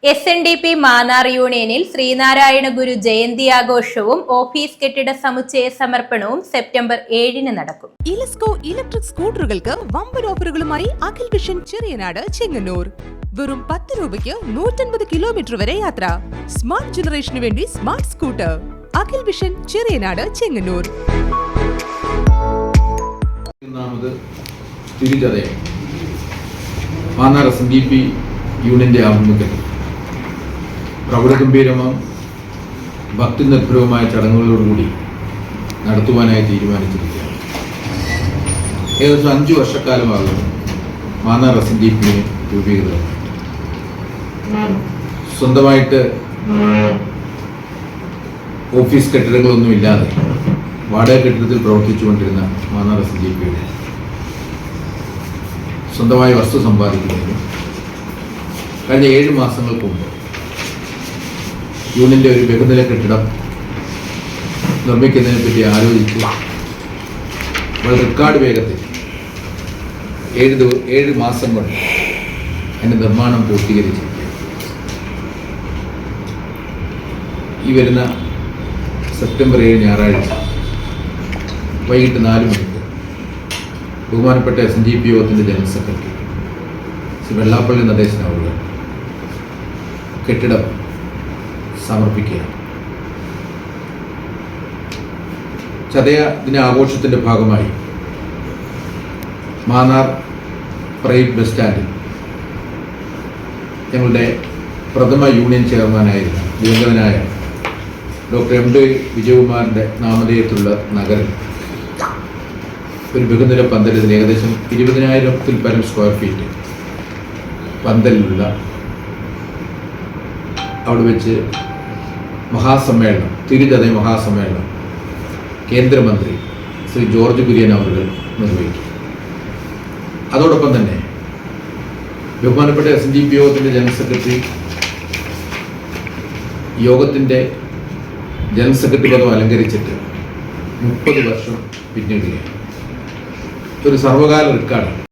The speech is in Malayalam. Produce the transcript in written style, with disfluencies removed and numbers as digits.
SNDP മാന്നാർ യൂണിയനിൽ ശ്രീനാരായണ ഗുരു ജയന്തി ആഘോഷവും ഓഫീസ് കെട്ടിട സമുച്ചയ സമർപ്പണവും സെപ്റ്റംബർ 7-ന് നടക്കും. ഇലസ്കോ ഇലക്ട്രിക് സ്കൂട്ടറുകൾക്ക് വമ്പൻ ഓഫറുകളുമായി അഖിൽ വിഷൻ ചെറിയനാട് ചെങ്ങന്നൂർ. വെറും 10 രൂപയ്ക്ക് 150 കിലോമീറ്റർ വരെ യാത്ര. സ്മാർട്ട് ജനറേഷനു വേണ്ടി smart scooter. Akhil vision Cheriyanad Chengannur. Mannar SNDP യൂണിയന്റെ ആഭിമുഖ്യത്തിൽ പ്രൗഢഗംഭീരവും ഭക്തി നിർഭരവുമായ ചടങ്ങുകളോടുകൂടി നടത്തുവാനായി തീരുമാനിച്ചിരിക്കുകയാണ്. ഏകദേശം 5 വർഷക്കാലമാകുന്നു മാന്നാർ SNDP രൂപീകൃതം. സ്വന്തമായിട്ട് ഓഫീസ് കെട്ടിടങ്ങളൊന്നും ഇല്ലാതെ വാടക കെട്ടിടത്തിൽ പ്രവർത്തിച്ചുകൊണ്ടിരുന്ന മാന്നാർ SNDPയുടെ സ്വന്തമായി വസ്തു സമ്പാദിക്കുന്നതിനും കഴിഞ്ഞ 7 മാസങ്ങൾക്ക് മുമ്പ് യൂണിയൻ്റെ ഒരു ബഹുനില കെട്ടിടം നിർമ്മിക്കുന്നതിനെ പറ്റി ആലോചിച്ച് വളരെ റെക്കോർഡ് വേഗത്തിൽ 7 മാസം കൊണ്ട് അതിൻ്റെ നിർമ്മാണം പൂർത്തീകരിച്ചിരിക്കുകയാണ്. ഈ വരുന്ന സെപ്റ്റംബർ 7 ഞായറാഴ്ച വൈകിട്ട് 4 മണിക്ക് ബഹുമാനപ്പെട്ട SNDP യോഗത്തിൻ്റെ ജനറൽ സെക്രട്ടറി ശ്രീ വെള്ളാപ്പള്ളി നടേശൻ അവർ കെട്ടിടം സമർപ്പിക്കുകയാണ്. ചതയ ദിനാഘോഷത്തിൻ്റെ ഭാഗമായി മാന്നാർ പ്രൈവറ്റ് ബസ് സ്റ്റാൻഡിൽ ഞങ്ങളുടെ പ്രഥമ യൂണിയൻ ചെയർമാനായിരുന്ന ദിവംഗതനായ ഡോക്ടർ MD വിജയകുമാറിൻ്റെ നാമധേയത്തിലുള്ള നഗരം ഒരു ബഹുനില പന്തലിൽ ഏകദേശം 20,000-ൽ പരം സ്ക്വയർ ഫീറ്റ് പന്തലിലുള്ള അവിടെ വെച്ച് മഹാസമ്മേളനം, തിരുജതയ മഹാസമ്മേളനം കേന്ദ്രമന്ത്രി ശ്രീ ജോർജ് കുര്യൻ അവർ നിർവഹിക്കും. അതോടൊപ്പം തന്നെ ബഹുമാനപ്പെട്ട SNDP യോഗത്തിൻ്റെ ജനറൽ സെക്രട്ടറി യോഗത്തിൻ്റെ ജനറൽ സെക്രട്ടറി പദം അലങ്കരിച്ചിട്ട് 30 വർഷം പിന്നിടുകയാണ്. ഒരു സർവകാല റെക്കോർഡ്.